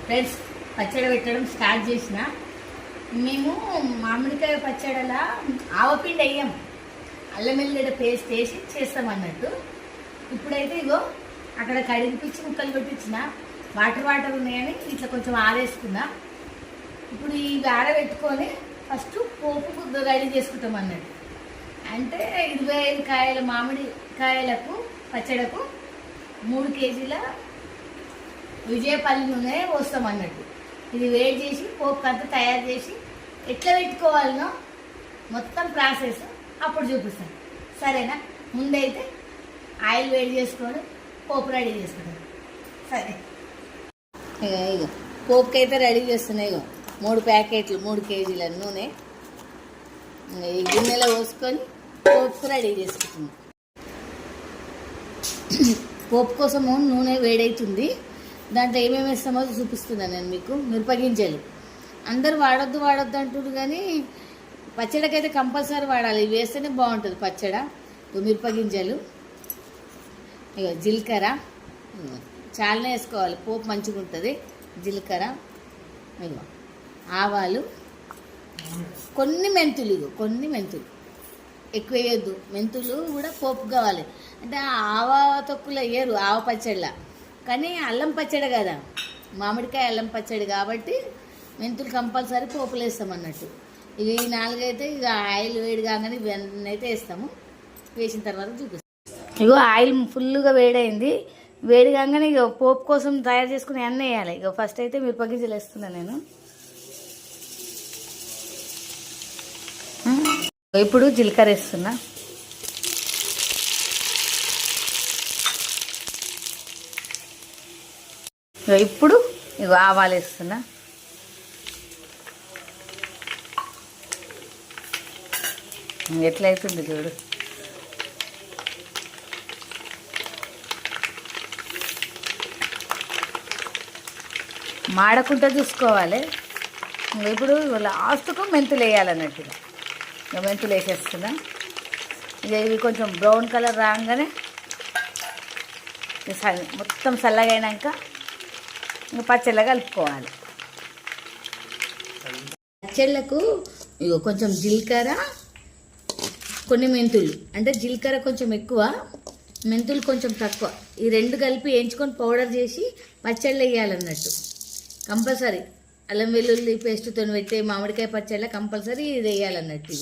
Friends పచ్చడి పెట్టడం start చేసిన. మేము మామిడికాయ పచ్చడిలా ఆవపిండి వేయం, అల్లం వెల్లిగడ్డ పేస్ట్ వేసి చేస్తాం అన్నట్టు. ఇప్పుడైతే ఇగో అక్కడ కడిగిపించి ముక్కలు పెట్టించిన, వాటర్ ఉన్నాయని ఇట్లా కొంచెం ఆరేసుకున్నా. ఇప్పుడు ఇవి ఆరబెట్టుకొని ఫస్ట్ పోపు రెడీ చేసుకుంటాం అన్నట్టు. అంటే 25 కాయల మామిడి కాయలకు పచ్చడకు 3 కేజీల విజయపల్లి నూనె పోస్తాం అన్నట్టు. ఇది వేడి చేసి పోపు అంతా తయారు చేసి ఎట్లా పెట్టుకోవాలనో మొత్తం ప్రాసెస్ అప్పుడు చూపిస్తాను, సరేనా? ముందైతే ఆయిల్ వేడి చేసుకొని పోపు రెడీ చేసుకుంటాం, సరే? ఇక పోపుకి అయితే రెడీ చేస్తున్నాయి. ఇగో 3 ప్యాకెట్లు 3 కేజీల నూనె ఈ గిన్నెలో పోసుకొని పోపు రెడీ చేసుకుంటున్నాం. పోపు కోసము నూనె వేడవుతుంది, దాంట్లో ఏమేమి వేస్తామో చూపిస్తున్నాను నేను మీకు. మిరపగింజలు అందరు వాడొద్దు అంటున్నారు, కానీ పచ్చడికైతే కంపల్సరీ వాడాలి, ఇవి వేస్తేనే బాగుంటుంది పచ్చడి. మిరపగింజలు, ఇక జీలకర్ర చాలానే వేసుకోవాలి, పోపు మంచిగా ఉంటుంది. జీలకర్ర, ఇక ఆవాలు, కొన్ని మెంతులు, కొన్ని మెంతులు ఎక్కువ వేయొద్దు. మెంతులు కూడా పోపు కావాలి. అంటే ఆవ తొక్కులు వేయరు ఆవ పచ్చడిలా, కానీ అల్లం పచ్చడి కదా, మామిడికాయ అల్లం పచ్చడి కాబట్టి మెంతులు కంపల్సరీ పోపులు వేస్తాం అన్నట్టు. ఇవి 4 అయితే ఇక ఆయిల్ వేడి కాగానే ఇవన్నీ అయితే వేస్తాము. వేసిన తర్వాత చూపిస్తాం. ఇగో ఆయిల్ ఫుల్గా వేడైంది, వేడి కాగానే ఇక పోపు కోసం తయారు చేసుకుని అన్నీ వేయాలి. ఇక ఫస్ట్ అయితే మిరపగింజలు వేస్తున్నాను నేను. ఇప్పుడు జీలకర్ర వేస్తున్నా, ఇప్పుడు ఇక ఆవాలు వేస్తున్నా, ఎట్లయితుంది చూడు. మాడకుండా చూసుకోవాలి. ఇప్పుడు లాస్ట్కు మెంతులు వేయాలన్నట్టు. ఇక మెంతులు వేసేస్తున్నా. ఇక ఇవి కొంచెం బ్రౌన్ కలర్ రాగానే మొత్తం చల్లగా అయినాక ఇంకా పచ్చళ్ళగా కలుపుకోవాలి. పచ్చళ్ళకు ఇక కొంచెం జీలకర్ర, కొన్ని మెంతులు, అంటే జీలకర్ర కొంచెం ఎక్కువ, మెంతులు కొంచెం తక్కువ, ఈ 2 కలిపి వేయించుకొని పౌడర్ చేసి పచ్చళ్ళు వేయాలన్నట్టు. కంపల్సరీ అల్లం వెల్లుల్లి పేస్టుతో పెట్టే మామిడికాయ పచ్చళ్ళ కంపల్సరీ ఇది వేయాలన్నట్టు.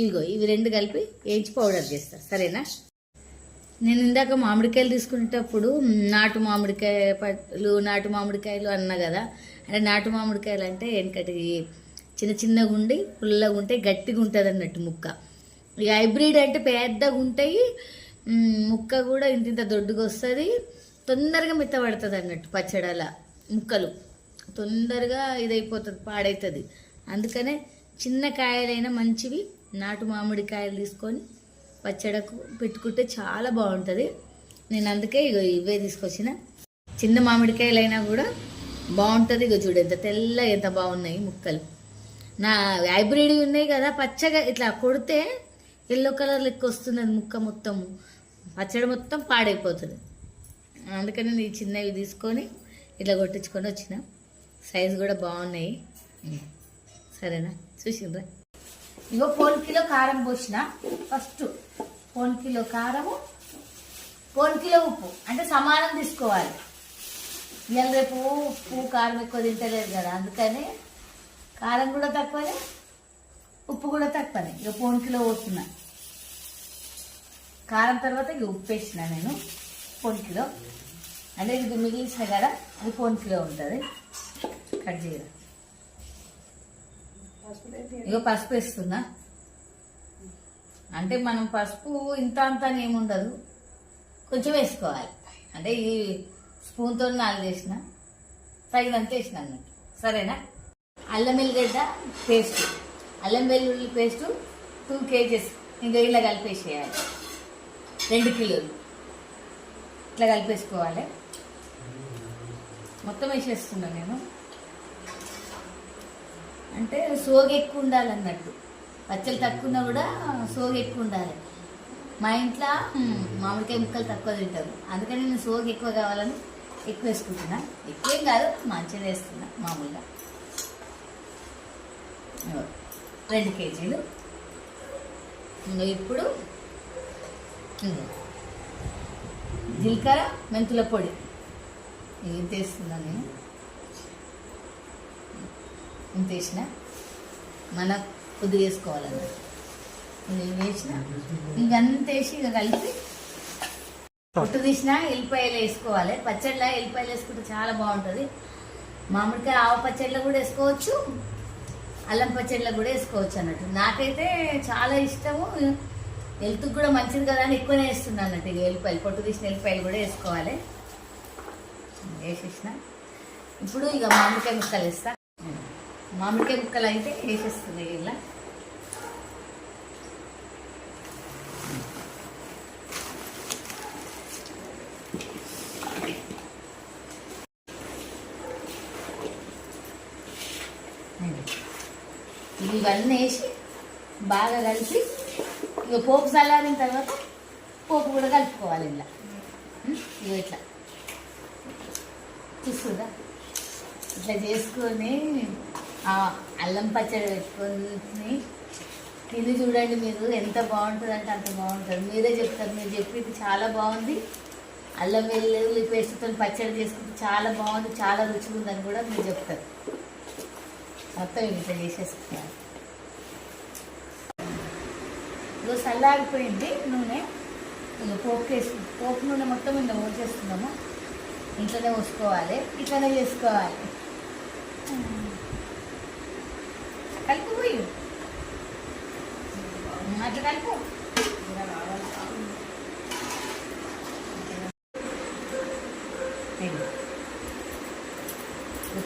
ఇవి 2 కలిపి వేయించి పౌడర్ చేస్తా, సరేనా? నేను ఇందాక మామిడికాయలు తీసుకునేటప్పుడు నాటు మామిడికాయలు అన్నా కదా. అంటే నాటు మామిడికాయలు అంటే వెనకటి చిన్నగా ఉండి పుల్లగా ఉంటాయి, గట్టిగా ఉంటుంది అన్నట్టు ముక్క. ఇక హైబ్రిడ్ అంటే పెద్దగా ఉంటాయి, ముక్క కూడా ఇంత దొడ్డుగా వస్తుంది, తొందరగా మెత్తబడుతుంది అన్నట్టు. పచ్చడల ముక్కలు తొందరగా ఇదైపోతుంది, పాడవుతుంది. అందుకనే చిన్న కాయలైనా మంచివి నాటు మామిడికాయలు తీసుకొని పచ్చడకు పెట్టుకుంటే చాలా బాగుంటుంది. నేను అందుకే ఇవే తీసుకొచ్చిన. చిన్న మామిడికాయలైనా కూడా బాగుంటుంది. ఇక చూడు ఎంత తెల్ల, ఎంత బాగున్నాయి ముక్కలు. నా హైబ్రిడ్ ఉన్నాయి కదా, పచ్చగా ఇట్లా కొడితే ఎల్లో కలర్ లెక్క వస్తుంది ముక్క మొత్తం, పచ్చడి మొత్తం పాడైపోతుంది. అందుకని నేను ఈ చిన్నవి తీసుకొని ఇట్లా కొట్టించుకొని వచ్చిన. సైజు కూడా బాగున్నాయి, సరేనా? చూసిండ్రా? ఇగో 1 కిలో కారం పోసిన. ఫస్ట్ 1 కిలో కారము, 1 కిలో ఉప్పు, అంటే సమానం తీసుకోవాలి. ఇవాళ రేపు ఉప్పు కారం ఎక్కువ తింటలేదు కదా, అందుకని కారం కూడా తక్కువనే, ఉప్పు కూడా తక్కువనే. ఇక 1 కిలో పోస్తున్నా. కారం తర్వాత ఇక ఉప్పు వేసిన నేను 1 కిలో. అంటే ఇది మిగిలిసిన కదా, అది 1 కిలో ఉంటుంది. కట్ చేయరా. ఇక పసుపు వేస్తున్నా. అంటే మనం పసుపు ఇంత అంతా ఏముండదు, కొంచెం వేసుకోవాలి. అంటే ఈ స్పూన్తో 4 వేసిన, తగినంత వేసిన అన్నట్టు, సరేనా? అల్లం వెల్లిగడ్డ పేస్ట్, అల్లం వెల్లుల్లి పేస్టు 2 కేజెస్ ఇంకా ఇలా కలిపేసేయాలి. 2 కిలోలు ఇట్లా కలిపేసుకోవాలి. మొత్తం వేసేస్తున్నాను నేను. అంటే సోగు ఎక్కువ ఉండాలన్నట్టు, పచ్చళ్ళు తక్కువ ఉన్నా కూడా సోగు ఎక్కువ ఉండాలి. మా ఇంట్లో మామిడికాయ ముక్కలు తక్కువ తింటారు, అందుకని నేను సోగు ఎక్కువ కావాలని ఎక్కువ వేసుకుంటున్నా, ఎక్కువేం కాదు, మంచిగా వేస్తున్నా మామూలుగా. 2 కేజీలు. ఇంకా ఇప్పుడు జీలకర్ర మెంతుల పొడి ఏం వేస్తున్నాను నేను, ఇంత వేసిన మన కొద్దిగా వేసుకోవాలన్నమాట. నేను వేసిన ఇంకంత వేసి ఇక కలిపి పొట్టు తీసిన ఎల్లిపాయలు వేసుకోవాలి. పచ్చడిలో ఎల్లిపాయలు వేసుకుంటే చాలా బాగుంటుంది. మామిడికాయ ఆవ పచ్చడిలో కూడా వేసుకోవచ్చు, అల్లం పచ్చడిలో కూడా వేసుకోవచ్చు అన్నట్టు. నాకైతే చాలా ఇష్టము, హెల్త్కి కూడా మంచిది కదా అని ఎక్కువనే వేస్తున్నాను అన్నట్టు. ఇక ఎల్లిపాయలు పొట్టు తీసిన ఎల్లిపాయలు కూడా వేసుకోవాలి. వేసేసిన ఇప్పుడు ఇక మామిడికాయ ముక్కలు వేస్తా. మామిడికాయ ముక్కలు అయితే వేసేస్తుంది ఇలా. ఇవన్నీ వేసి బాగా కలిపి ఇక పోపు చల్లారిన తర్వాత పోపు కూడా కలుపుకోవాలి ఇలా. ఇక ఇట్లా చూస్తుందా, ఇట్లా చేసుకొని అల్లం పచ్చడి పెట్టుకొని తిని చూడండి. మీరు ఎంత బాగుంటుంది అంటే అంత బాగుంటుంది. మీరే చెప్తారు, మీరు చెప్పింది చాలా బాగుంది. అల్లం వెల్లుల్లి పేస్ట్తో పచ్చడి చేసుకుంటే చాలా బాగుంది, చాలా రుచిగా ఉందని కూడా మీరు చెప్తారు. మొత్తం ఇట్లా చేసేసుకోవాలి. ఇదో చల్లారిపోయింది నూనె. ఇక పోపు నూనె మొత్తం ఇంకా పోసేస్తున్నాము. ఇంట్లోనే పోసుకోవాలి, ఇట్లనే చేసుకోవాలి. కలిపిపోయి అట్లా కలుపు.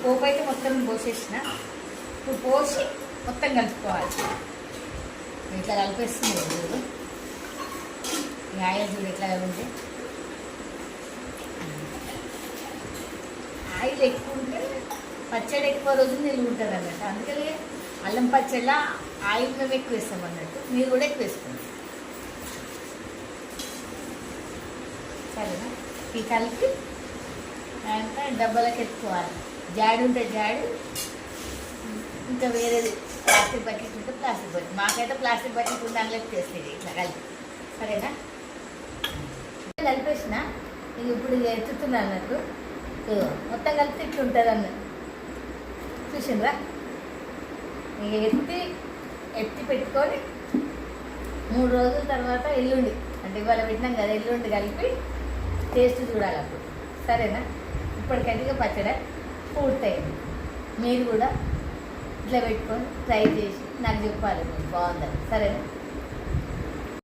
పోపు అయితే మొత్తం పోసేసిన. ఇప్పుడు పోసి మొత్తం కలుపుకోవాలి. ఇట్లా కలిపేస్తుంది చూడు, ఈ ఆయిల్ చూడు ఎట్లా ఉంది. ఆయిల్ ఎక్కువ ఉంటే పచ్చడి ఎక్కువ రోజులు నిలువ ఉంటుంది అన్నట్టు. అందుకని అల్లం పచ్చడిలా ఆయిల్ మేము ఎక్కువ వేస్తాం అన్నట్టు. మీరు కూడా ఎక్కువ వేసుకోండి, సరేనా? ఈ కలిపి అంతా డబ్బాలకు ఎత్తుకోవాలి. జాడి ఉంటే జాడి, ఇంకా వేరేది ప్లాస్టిక్ బకెట్ ఉంటే ప్లాస్టిక్ బకెట్. మాకైతే ప్లాస్టిక్ బకెట్ ఉంటే అందులో ఎత్తేస్తుంది ఇట్లా కలిపి, సరేనా? కలిపేసిన ఇక ఇప్పుడు ఇక ఎత్తుతున్నా అన్నట్టు. మొత్తం కలిపి ఇట్లా ఉంటుంది అన్నట్టు. చూసిండ్రా? ఇక ఎత్తి పెట్టుకొని 3 రోజుల తర్వాత ఎల్లుండి, అంటే ఇవాళ పెట్టినాం కదా, ఎల్లుండి కలిపి టేస్ట్ చూడాలి అప్పుడు, సరేనా? ఇప్పటికైతే పచ్చడి పూర్తయింది. మీరు కూడా ఇట్లా పెట్టుకొని ట్రై చేసి నాకు చెప్పాలి, బాగుందని, సరేనా?